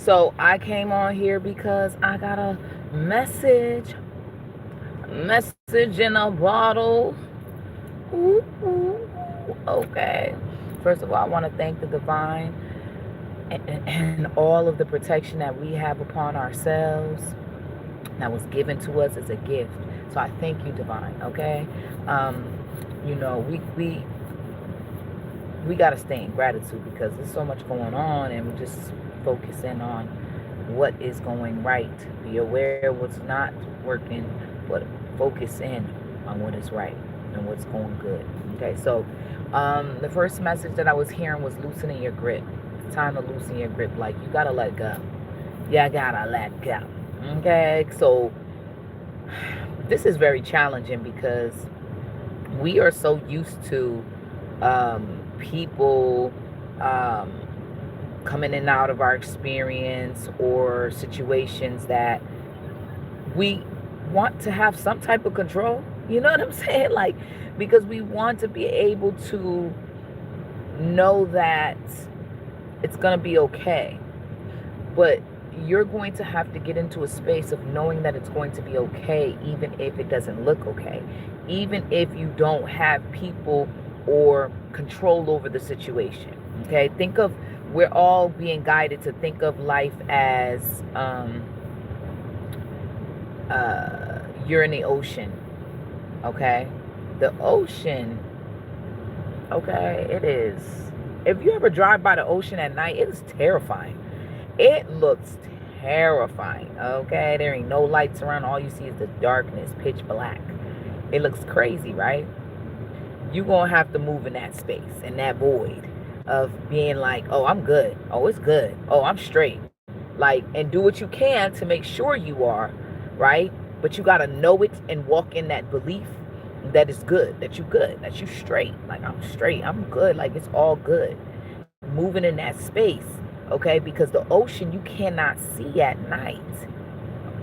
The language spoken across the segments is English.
So I came on here because I got a message. Message in a bottle. Ooh, ooh, okay. First of all, I want to thank the divine and all of the protection that we have upon ourselves that was given to us as a gift. So I thank you, divine. Okay. Um, you know, we got to stay in gratitude because there's so much going on, and we just focus in on what is going right. Be aware of what's not working, but focus in on what is right and what's going good. Okay, so the first message that I was hearing was loosening your grip. It's time to loosen your grip. Like, you gotta let go. Yeah, I gotta let go. Okay, so this is very challenging because we are so used to people um, coming in and out of our experience or situations that we want to have some type of control. You know what I'm saying? Like, because we want to be able to know that it's going to be okay. But you're going to have to get into a space of knowing that it's going to be okay, even if it doesn't look okay, even if you don't have people or control over the situation. Okay, think of, we're all being guided to think of life as you're in the ocean. Okay, the ocean. Okay, it is. If you ever drive by the ocean at night, it is terrifying. It looks terrifying. Okay, there ain't no lights around. All you see is the darkness, pitch black. It looks crazy, right? You're gonna have to move in that space, in that void of being like, oh, I'm good. Oh, it's good. Oh, I'm straight. Like, and do what you can to make sure you are, right? But you gotta know it and walk in that belief that it's good, that you good, that you straight. Like, I'm straight, I'm good, like it's all good. Moving in that space, okay? Because the ocean you cannot see at night.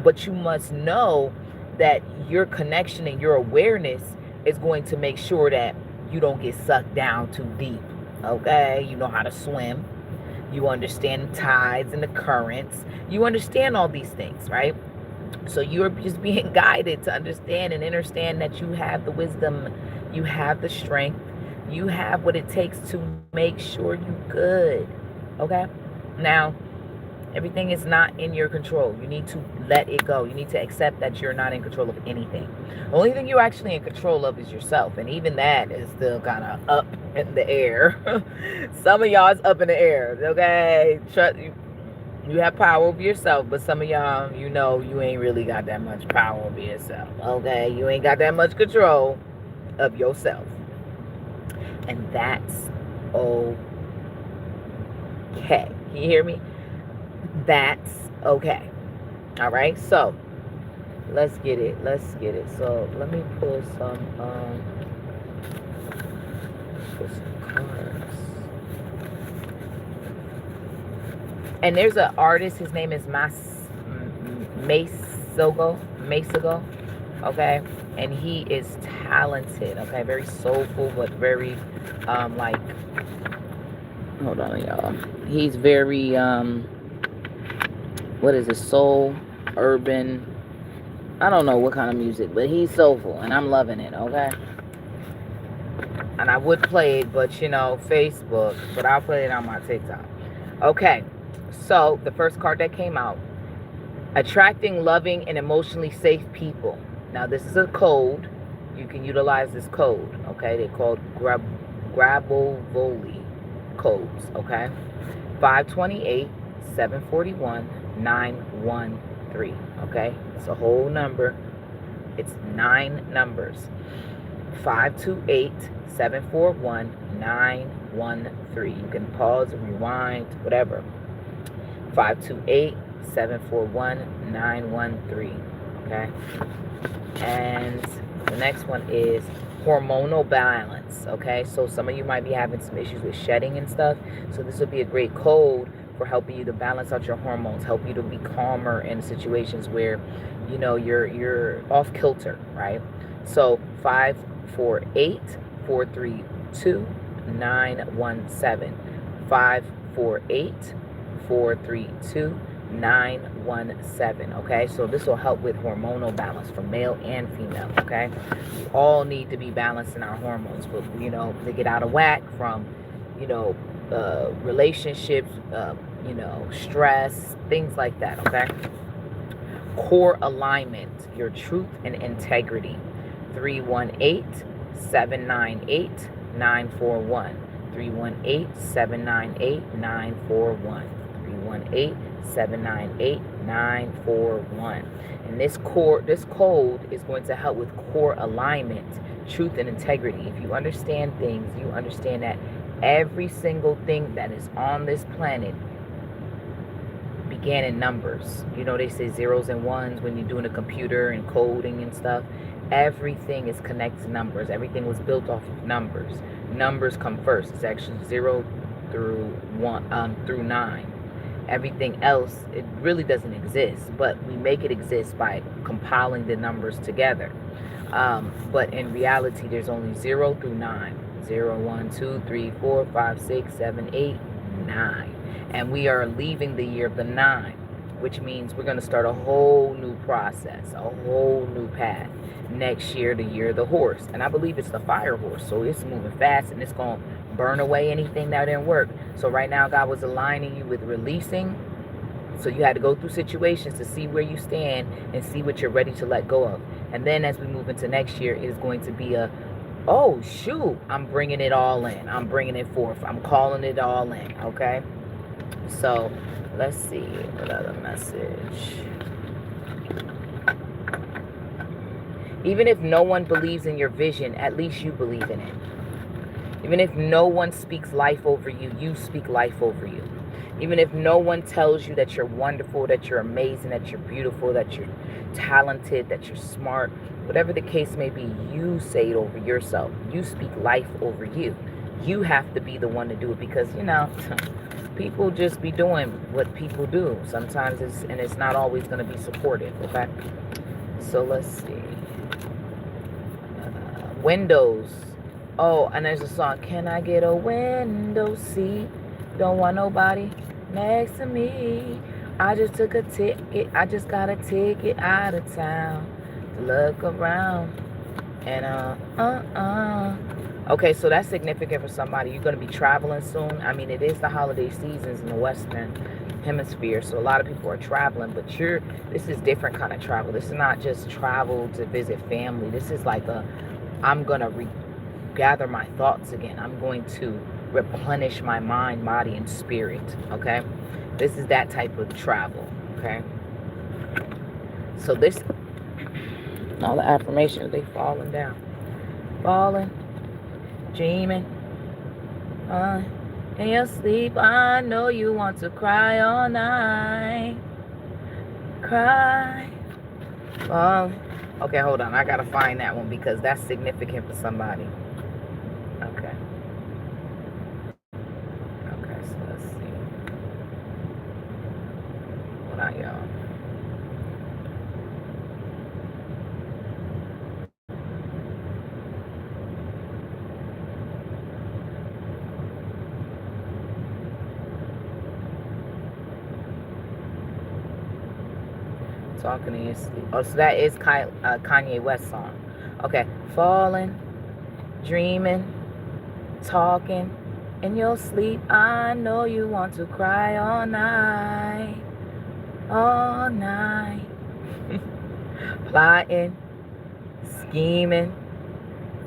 But you must know that your connection and your awareness is going to make sure that you don't get sucked down too deep. Okay? You know how to swim. You understand the tides and the currents. You understand all these things, right? So you're just being guided to understand and understand that you have the wisdom, you have the strength, you have what it takes to make sure you good. Okay? Now, everything is not in your control. You need to let it go. You need to accept that you're not in control of anything. The only thing you're actually in control of is yourself. And even that is still kind of up in the air. Some of y'all is up in the air. Okay? Trust you. You have power over yourself, but some of y'all, you know, you ain't really got that much power over yourself. Okay? You ain't got that much control of yourself. And that's okay. Can you hear me? That's okay. All right. So let's get it. Let's get it. So let me pull some cards. And there's an artist. His name is Masogo. Okay, and he is talented. Okay, very soulful, but very like, hold on, y'all. He's very what is it? Soul, urban. I don't know what kind of music, but he's soulful, and I'm loving it. Okay, and I would play it, but you know, Facebook. But I'll play it on my TikTok. Okay, so the first card that came out: attracting loving and emotionally safe people. Now, this is a code. You can utilize this code. Okay, they're called Grabovoli codes. Okay, 528 741 913. Okay, it's a whole number. It's 9 numbers. 528 741 913. You can pause, rewind, whatever. 528 741 913. Okay, and the next one is hormonal balance. Okay, so some of you might be having some issues with shedding and stuff, so this would be a great code for helping you to balance out your hormones, help you to be calmer in situations where, you know, you're off kilter, right? So 548 432 917. 548 2432917. Okay, so this will help with hormonal balance for male and female. Okay, we all need to be balanced in our hormones, but they get out of whack from relationships, stress, things like that. Okay, core alignment, your truth and integrity. 318-798-941. 318-798-941. 318-798-941. And this code is going to help with core alignment, truth and integrity. If you understand things, you understand that every single thing that is on this planet began in numbers. They say zeros and ones when you're doing a computer and coding and stuff. Everything is connected to numbers. Everything was built off of numbers. Numbers come first. It's actually 0 through 9. Everything else, it really doesn't exist, but we make it exist by compiling the numbers together. But in reality, there's only 0 through 9. 0, 1, 2, 3, 4, 5, 6, 7, 8, 9. And we are leaving the year of the 9, which means we're going to start a whole new process, a whole new path. Next year, the year of the horse. And I believe it's the fire horse. So it's moving fast and it's going to burn away anything that didn't work. So right now, God was aligning you with releasing. So you had to go through situations to see where you stand and see what you're ready to let go of. And then as we move into next year, it is going to be oh, shoot, I'm bringing it all in. I'm bringing it forth. I'm calling it all in. Okay. So let's see what other message. Even if no one believes in your vision, at least you believe in it. Even if no one speaks life over you, you speak life over you. Even if no one tells you that you're wonderful, that you're amazing, that you're beautiful, that you're talented, that you're smart, whatever the case may be, you say it over yourself. You speak life over you. You have to be the one to do it because, people just be doing what people do. Sometimes it's not always going to be supportive, okay? So let's see. Windows. Oh, and there's a song, can I get a window seat? Don't want nobody next to me. I just took a ticket. I just got a ticket out of town to look around. And okay, so that's significant for somebody. You're going to be traveling soon. I mean, it is the holiday seasons in the Western Hemisphere, so a lot of people are traveling, but this is different kind of travel. This is not just travel to visit family. This is like I'm going to gather my thoughts again. I'm going to replenish my mind, body, and spirit, okay? This is that type of travel, okay? So all the affirmations, they falling down. Falling, dreaming, in your sleep, I know you want to cry all night. Cry, falling. Okay, hold on. I got to find that one because that's significant for somebody. Okay. Okay, so let's see. What are y'all? Talking in your sleep. Oh, so that is Kanye West song. Okay. Falling, dreaming, talking in your sleep. I know you want to cry all night. All night. Plotting, scheming,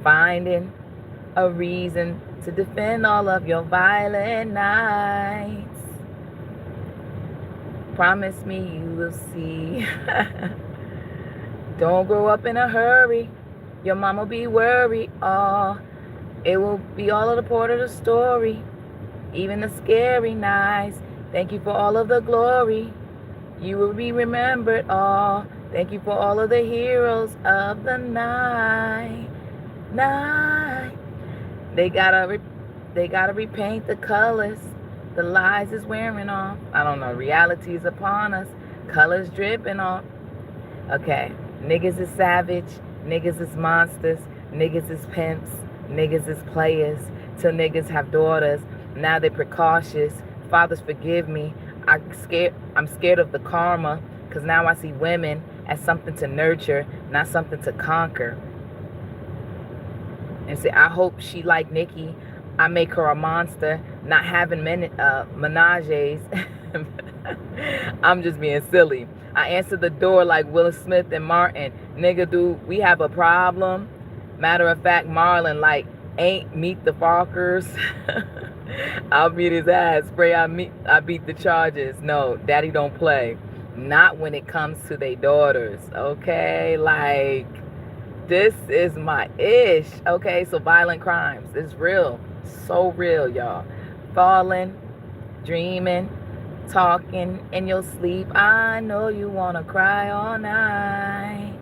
finding a reason to defend all of your violent nights. Promise me you will see. Don't grow up in a hurry. Your mama be worried. Oh, it will be all of the part of the story. Even the scary nights. Thank you for all of the glory. You will be remembered. Oh, thank you for all of the heroes of the night. They gotta repaint the colors. The lies is wearing off. I don't know. Reality is upon us. Colors dripping off. Okay. Niggas is savage. Niggas is monsters. Niggas is pimps. Niggas is players. Till niggas have daughters. Now they're precautious. Fathers, forgive me. I'm scared of the karma because now I see women as something to nurture, not something to conquer. And say, I hope she like Nikki. I make her a monster, not having menages. I'm just being silly. I answer the door like Will Smith and Martin. Nigga, dude, we have a problem. Matter of fact, Marlon, like, ain't meet the Falkers. I'll beat his ass. Spray, I beat the charges. No, daddy don't play. Not when it comes to their daughters, okay? Like, this is my ish, okay? So violent crimes is real. So real, y'all. Falling, dreaming, talking in your sleep. I know you wanna cry all night.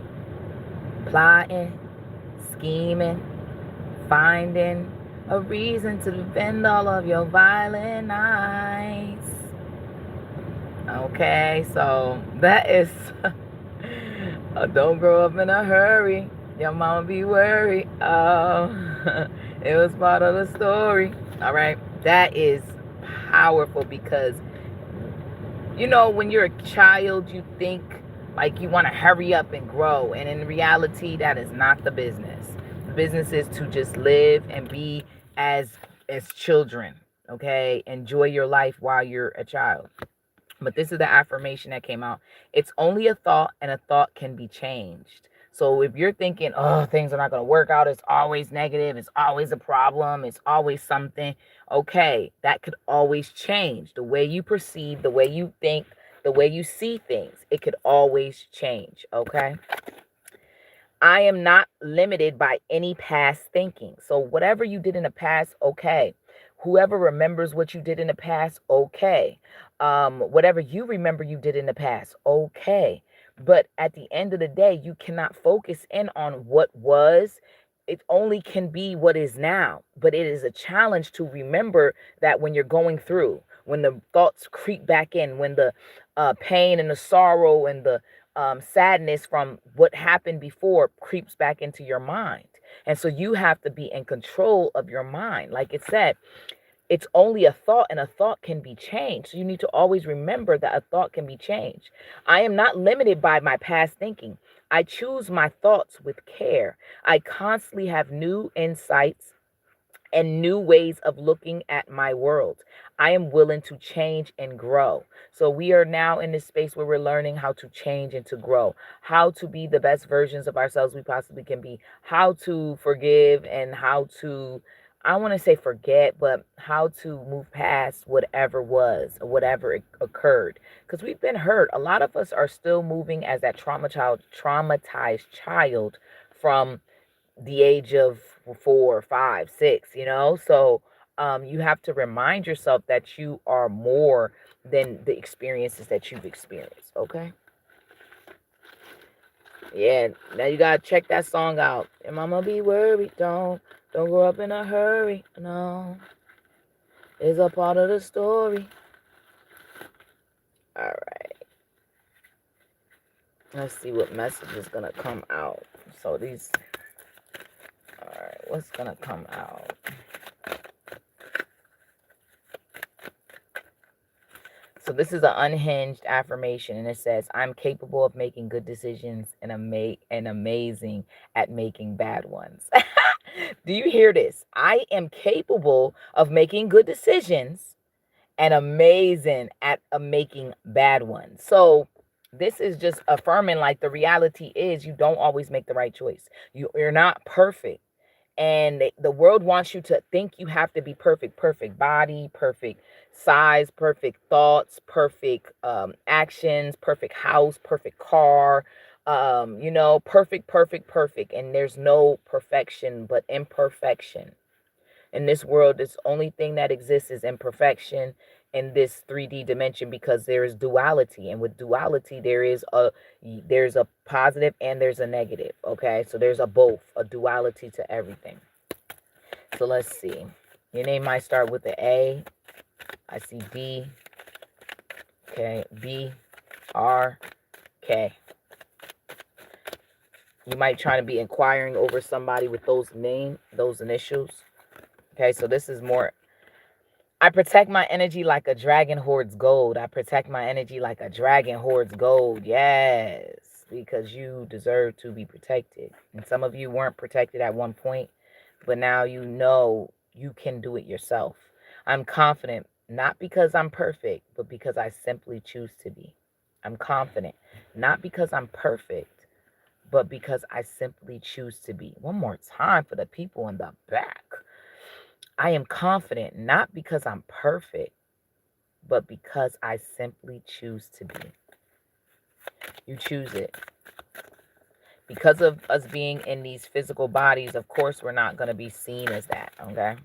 Plotting, scheming, finding a reason to defend all of your violent nights. Okay, so that is don't grow up in a hurry. Your mama be worried. It was part of the story. All right, that is powerful because you know when you're a child, you think like you want to hurry up and grow, and in reality, that is not the business. The business is to just live and be as children. Okay, enjoy your life while you're a child. But this is the affirmation that came out. It's only a thought, and a thought can be changed. So if you're thinking, oh, things are not going to work out, it's always negative, it's always a problem, it's always something, okay, that could always change. The way you perceive, the way you think, the way you see things, it could always change, okay? I am not limited by any past thinking. So whatever you did in the past, okay. Whoever remembers what you did in the past, okay. Whatever you remember you did in the past, okay. But at the end of the day, you cannot focus in on what was. It only can be what is now. But it is a challenge to remember that when you're going through, when the thoughts creep back in, when the pain and the sorrow and the sadness from what happened before creeps back into your mind. And so you have to be in control of your mind. Like it said, it's only a thought, and a thought can be changed. So you need to always remember that a thought can be changed. I am not limited by my past thinking. I choose my thoughts with care. I constantly have new insights and new ways of looking at my world. I am willing to change and grow. So we are now in this space where we're learning how to change and to grow, how to be the best versions of ourselves we possibly can be, how to forgive and how to, I want to say forget, but how to move past whatever was or whatever occurred. Because we've been hurt. A lot of us are still moving as that traumatized child from the age of 4, 5, 6, you know? So you have to remind yourself that you are more than the experiences that you've experienced, okay? Yeah, now you gotta check that song out. Your mama be worried, don't grow up in a hurry, no. It's a part of the story. All right. Let's see what message is gonna come out. So these, all right, what's gonna come out? So this is an unhinged affirmation, and it says, I'm capable of making good decisions and amazing at making bad ones. Do you hear this? I am capable of making good decisions and amazing at making bad ones. So this is just affirming like the reality is you don't always make the right choice. You're not perfect. And the world wants you to think you have to be perfect body, perfect size, perfect thoughts, perfect actions, perfect house, perfect car, perfect. And there's no perfection but imperfection. In this world, this only thing that exists is imperfection in this 3D dimension, because there is duality, and with duality there's a positive and there's a negative. Okay, so there's a duality to everything. So let's see, your name might start with the A. I see D, okay, B, R, K. You might try to be inquiring over somebody with those initials. Okay, so this is more I protect my energy like a dragon hoards gold. I protect my energy like a dragon hoards gold. Yes, because you deserve to be protected. And some of you weren't protected at one point, but now you know you can do it yourself. I'm confident, not because I'm perfect, but because I simply choose to be. I'm confident, not because I'm perfect, but because I simply choose to be. One more time for the people in the back. I am confident, not because I'm perfect, but because I simply choose to be. You choose it. Because of us being in these physical bodies, of course, we're not going to be seen as that, okay?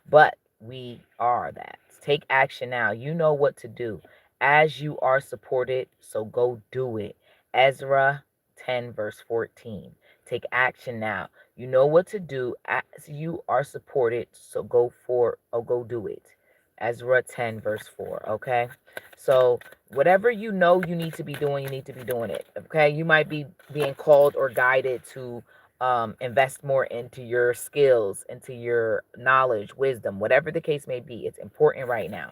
But we are that. Take action now. You know what to do. As you are supported, so go do it. Ezra 10, verse 14. Take action now. You know what to do as you are supported, so go do it. Ezra 10, verse 4. Okay? So, whatever you know you need to be doing, you need to be doing it. Okay? You might be being called or guided to invest more into your skills, into your knowledge, wisdom, whatever the case may be. It's important right now.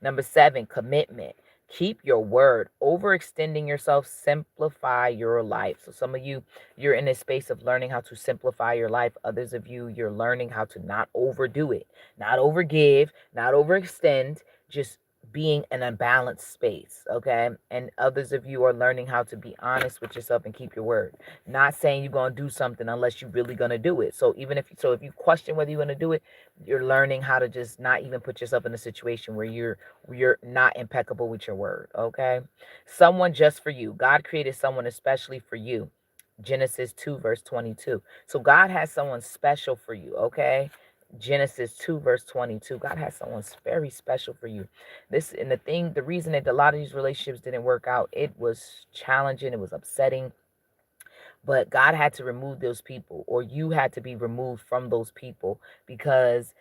Number 7, commitment. Keep your word. Overextending yourself, simplify your life. So some of you, you're in this space of learning how to simplify your life. Others of you, you're learning how to not overdo it, not overgive, not overextend, just being in a balanced space, okay? And others of you are learning how to be honest with yourself and keep your word. Not saying you're going to do something unless you're really going to do it. So if you question whether you're going to do it, you're learning how to just not even put yourself in a situation where you're not impeccable with your word, okay? Someone just for you. God created someone especially for you. Genesis 2 verse 22. So God has someone special for you, okay? Genesis 2 verse 22. God has someone very special for you. The reason that a lot of these relationships didn't work out, it was challenging, it was upsetting, but God had to remove those people, or you had to be removed from those people, because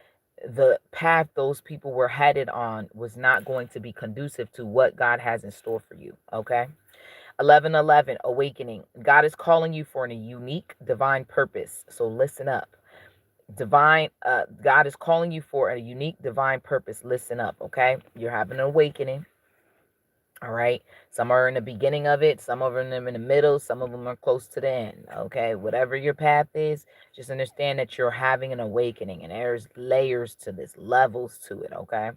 the path those people were headed on was not going to be conducive to what God has in store for you. Okay. 11:11 awakening. God is calling you for a unique divine purpose. So listen up. God is calling you for a unique divine purpose. Listen up. Okay. You're having an awakening. All right. Some are in the beginning of it, some of them in the middle, some of them are close to the end. Okay. Whatever your path is, just understand that you're having an awakening, and there's layers to this, levels to it. Okay.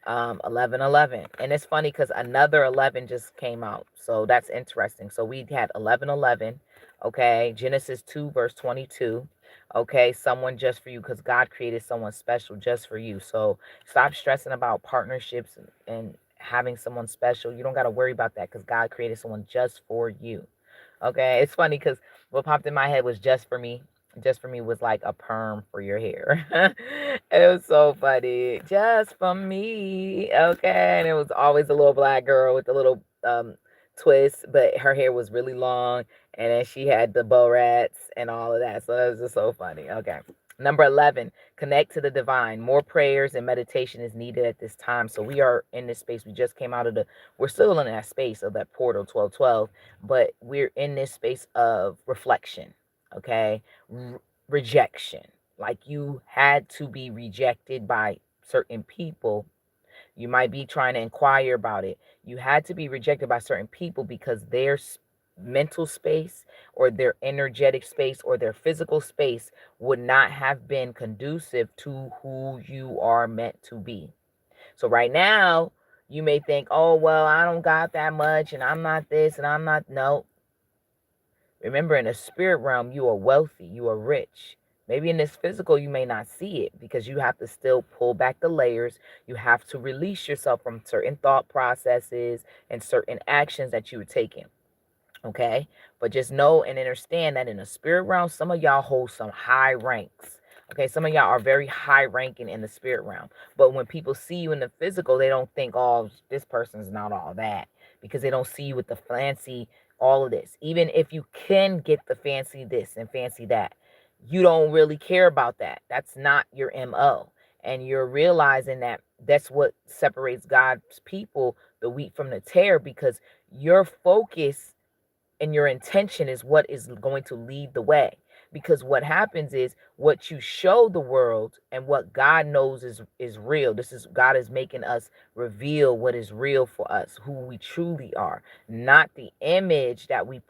11:11. And it's funny because another 11 just came out. So that's interesting. So we had 11:11. Okay. Genesis 2, verse 22. Okay. Someone just for you, because God created someone special just for you. So stop stressing about partnerships and having someone special. You don't got to worry about that, because God created someone just for you. Okay. It's funny because what popped in my head was just for me. Just for me was like a perm for your hair. It was so funny. Just for me. Okay. And it was always a little black girl with a little twist, but her hair was really long. And then she had the bow rats and all of that. So it was just so funny. Okay. Number 11, connect to the divine. More prayers and meditation is needed at this time. So we are in this space. We just came out of we're still in that space of that portal 12:12, but we're in this space of reflection, okay? Rejection. Like you had to be rejected by certain people. You might be trying to inquire about it. You had to be rejected by certain people because their mental space or their energetic space or their physical space would not have been conducive to who you are meant to be. So right now, you may think, oh, well, I don't got that much and I'm not this and I'm not. No, remember, in the spirit realm, you are wealthy, you are rich. Maybe in this physical, you may not see it because you have to still pull back the layers. You have to release yourself from certain thought processes and certain actions that you were taking. Okay. But just know and understand that in the spirit realm, some of y'all hold some high ranks. Okay. Some of y'all are very high ranking in the spirit realm. But when people see you in the physical, they don't think, oh, this person's not all that, because they don't see you with the fancy, all of this. Even if you can get the fancy this and fancy that, you don't really care about that. That's not your MO. And you're realizing that that's what separates God's people, the wheat from the tare, because your focus and your intention is what is going to lead the way. Because what happens is what you show the world and what God knows is real. This is God is making us reveal what is real for us, who we truly are, not the image that we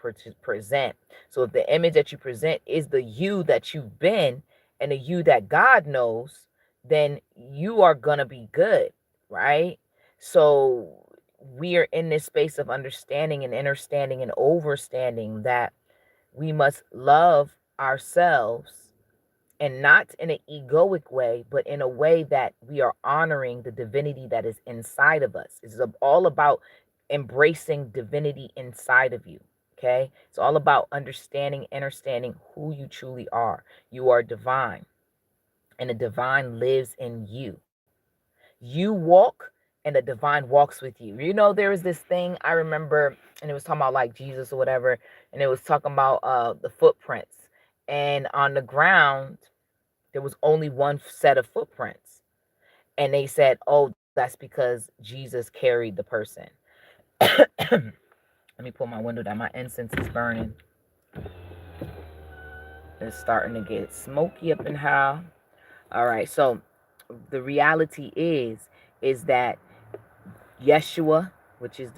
present. So if the image that you present is the you that you've been and the you that God knows, then you are going to be good, right? So we are in this space of understanding and understanding and overstanding that we must love ourselves, and not in an egoic way, but in a way that we are honoring the divinity that is inside of us. It's all about embracing divinity inside of you. Okay. It's all about understanding who you truly are. You are divine, and the divine lives in you. You walk and the divine walks with you. You know, there was this thing I remember, and it was talking about like Jesus or whatever, and it was talking about the footprints. And on the ground, there was only one set of footprints. And they said, oh, that's because Jesus carried the person. Let me pull my window down. My incense is burning. It's starting to get smoky up in here. All right, so the reality is that Yeshua, which is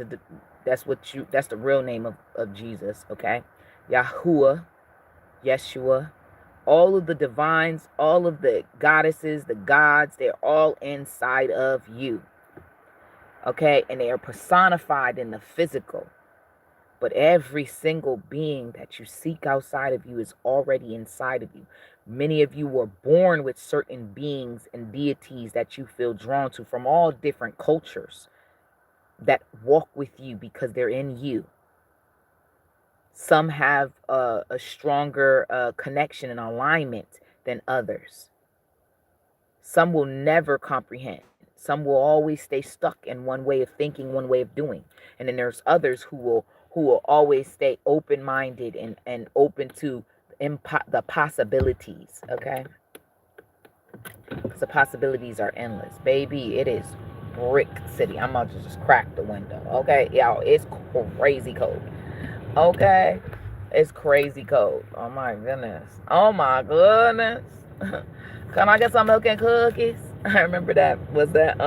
that's the real name of Jesus, okay? Yahuwah, Yeshua, all of the divines, all of the goddesses, the gods, they're all inside of you. Okay? And they are personified in the physical. But every single being that you seek outside of you is already inside of you. Many of you were born with certain beings and deities that you feel drawn to from all different cultures that walk with you because they're in you. Some have a stronger connection and alignment than others. Some will never comprehend. Some will always stay stuck in one way of thinking, one way of doing. And then there's others who will always stay open-minded and open to the possibilities, okay? Because the possibilities are endless. Baby, it is brick city. I'm about to just crack the window, okay? Y'all, it's crazy cold. Okay, it's crazy cold. Oh my goodness. Oh my goodness. Can I get some milk and cookies? I remember that was that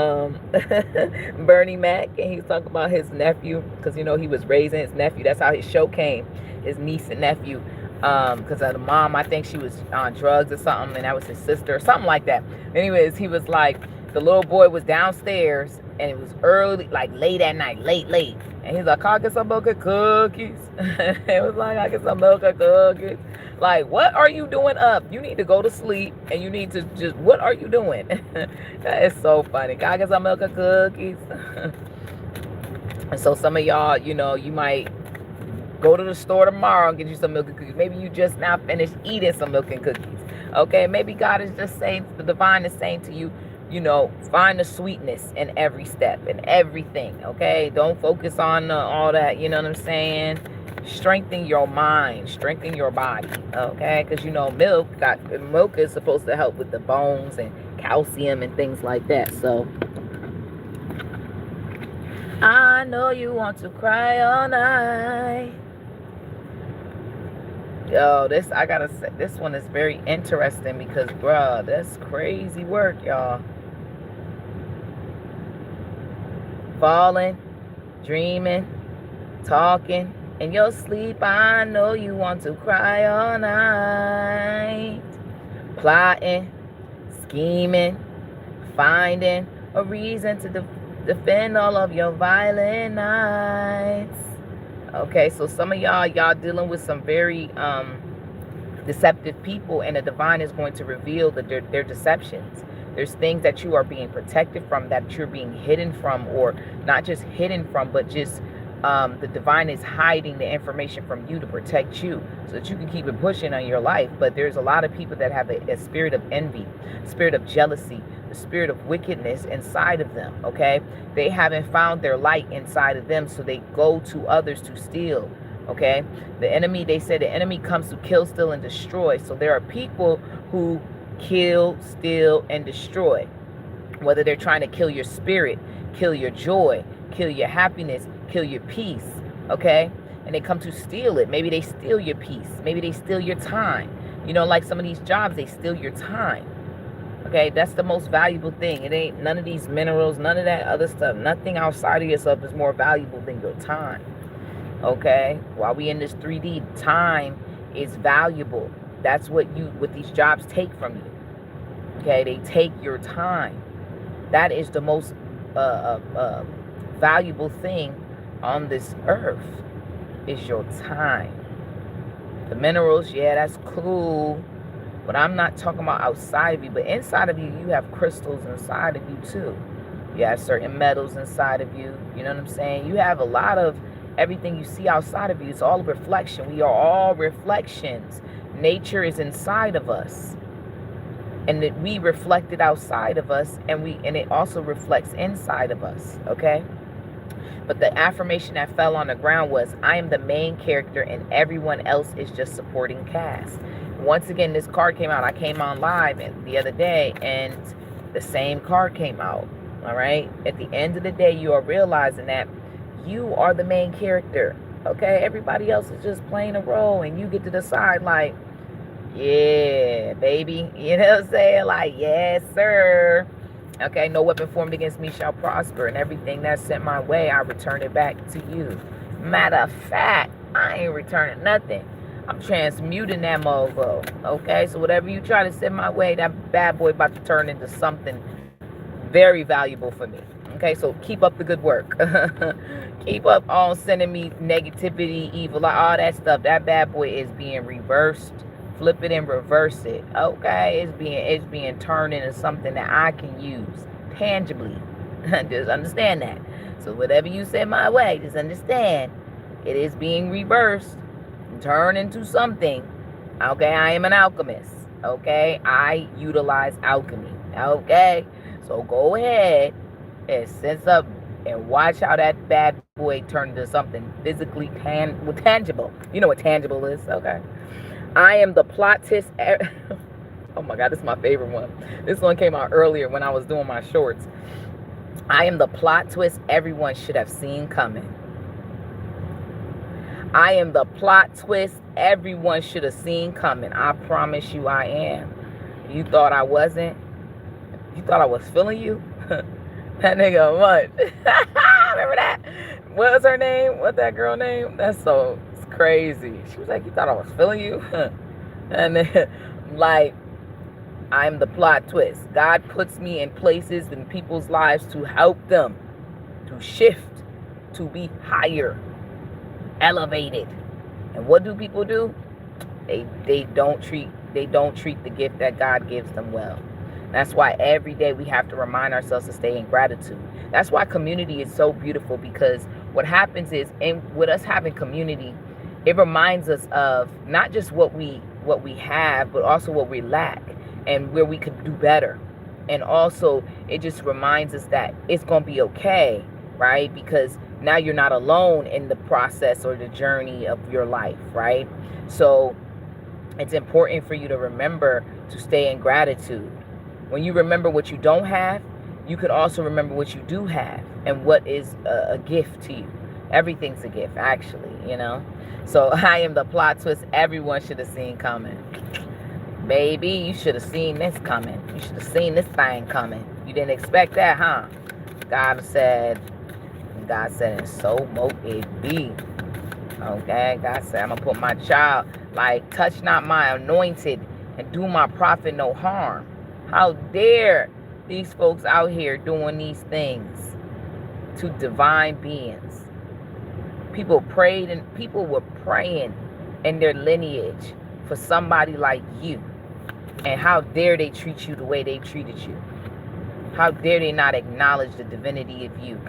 Bernie Mac, and he was talking about his nephew, because you know he was raising his nephew. That's how his show came, his niece and nephew, because the mom, I think she was on drugs or something, and that was his sister or something like that. Anyways, he was like, the little boy was downstairs, and it was early, like late at night, late. And he's like, I'll get some milk and cookies. It was like, I get some milk and cookies. Like, what are you doing up? You need to go to sleep, and you need to just, what are you doing? That is so funny. Can I get some milk and cookies? And so some of y'all, you know, you might go to the store tomorrow and get you some milk and cookies. Maybe you just now finished eating some milk and cookies. Okay, maybe God is just saying, the divine is saying to you, you know, find the sweetness in every step and everything, okay? Don't focus on all that, you know what I'm saying? Strengthen your mind, strengthen your body, okay? Because, you know, milk is supposed to help with the bones and calcium and things like that. So, I know you want to cry all night. Yo, I gotta say, this one is very interesting because, bruh, that's crazy work, y'all. Falling, dreaming, talking, in your sleep, I know you want to cry all night. Plotting, scheming, finding a reason to defend all of your violent nights. Okay, so some of y'all dealing with some very deceptive people, and the divine is going to reveal their deceptions. There's things that you are being protected from, that you're being hidden from, or not just hidden from, but just the divine is hiding the information from you to protect you so that you can keep it pushing on your life. But there's a lot of people that have a spirit of envy, spirit of jealousy, the spirit of wickedness inside of them, okay? They haven't found their light inside of them, so they go to others to steal, okay? The enemy, they say the enemy comes to kill, steal, and destroy. So there are people who kill, steal, and destroy. Whether they're trying to kill your spirit, kill your joy, kill your happiness, kill your peace, okay? And they come to steal it. Maybe they steal your peace. Maybe they steal your time. You know, like some of these jobs, they steal your time. Okay, that's the most valuable thing. It ain't none of these minerals, none of that other stuff. Nothing outside of yourself is more valuable than your time. Okay, while we in this 3D, time is valuable. That's what these jobs take from you. Okay, they take your time. That is the most valuable thing on this earth, is your time. The minerals, yeah, that's cool, but I'm not talking about outside of you. But inside of you, you have crystals inside of you too. You have certain metals inside of you. You know what I'm saying? You have a lot of everything you see outside of you. It's all a reflection. We are all reflections. Nature is inside of us, and that we reflect it outside of us, and it also reflects inside of us. Okay. But the affirmation that fell on the ground was, I am the main character and everyone else is just supporting cast. Once again, this card came out. I came on live the other day and the same card came out. All right. At the end of the day, you are realizing that you are the main character. Okay. Everybody else is just playing a role, and you get to decide, like, yeah, baby. You know what I'm saying? Like, yes, sir. Okay, no weapon formed against me shall prosper, and everything that's sent my way, I return it back to you. Matter of fact, I ain't returning nothing. I'm transmuting that mofo. Okay, so whatever you try to send my way, that bad boy about to turn into something very valuable for me. Okay, so keep up the good work. Keep up on sending me negativity, evil, all that stuff. That bad boy is being reversed. Flip it and reverse it. Okay, it's being turned into something that I can use tangibly. Just understand that. So whatever you send my way, just understand it is being reversed and turned into something. Okay, I am an alchemist. Okay, I utilize alchemy. Okay, so go ahead and sense up and watch how that bad boy turned into something physically tangible. You know what tangible is? Okay. I am the plot twist. Oh my God, this is my favorite one. This one came out earlier when I was doing my shorts. I am the plot twist everyone should have seen coming. I am the plot twist everyone should have seen coming. I promise you I am. You thought I wasn't? You thought I was feeling you? That nigga, what? Remember that? What was her name? What's that girl name? That's so crazy. She was like, you thought I was feeling you? And then, like, I'm the plot twist. God puts me in places in people's lives to help them to shift, to be higher, elevated. And what do people do? They don't treat the gift that God gives them well. That's why every day we have to remind ourselves to stay in gratitude. That's why community is so beautiful, because what happens is, with us having community, it reminds us of not just what we have, but also what we lack and where we could do better. And also, it just reminds us that it's going to be okay, right? Because now you're not alone in the process or the journey of your life, right? So it's important for you to remember to stay in gratitude. When you remember what you don't have, you could also remember what you do have and what is a gift to you. Everything's a gift, actually, you know? So I am the plot twist everyone should have seen coming. Baby, you should have seen this coming. You should have seen this thing coming. You didn't expect that, huh? God said, and so mo it be. Okay, God said, I'm going to put my child, like, touch not my anointed and do my prophet no harm. How dare these folks out here doing these things to divine beings? People prayed, and people were praying in their lineage for somebody like you. And how dare they treat you the way they treated you? How dare they not acknowledge the divinity of you,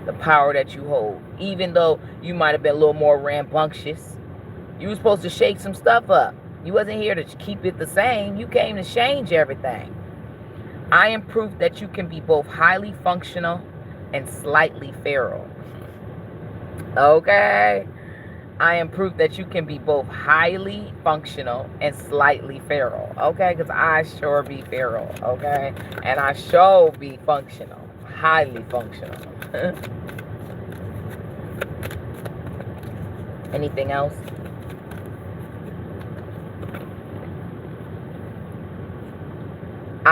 the power that you hold? Even though you might have been a little more rambunctious, you were supposed to shake some stuff up. You wasn't here to keep it the same. You came to change everything. I am proof that you can be both highly functional and slightly feral. Okay? I am proof that you can be both highly functional and slightly feral. Okay? Because I sure be feral. Okay? And I sure be functional. Highly functional. Anything else?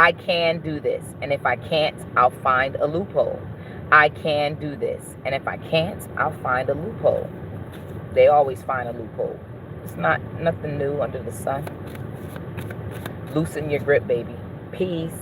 I can do this. And if I can't, I'll find a loophole. I can do this. And if I can't, I'll find a loophole. They always find a loophole. It's nothing new under the sun. Loosen your grip, baby. Peace.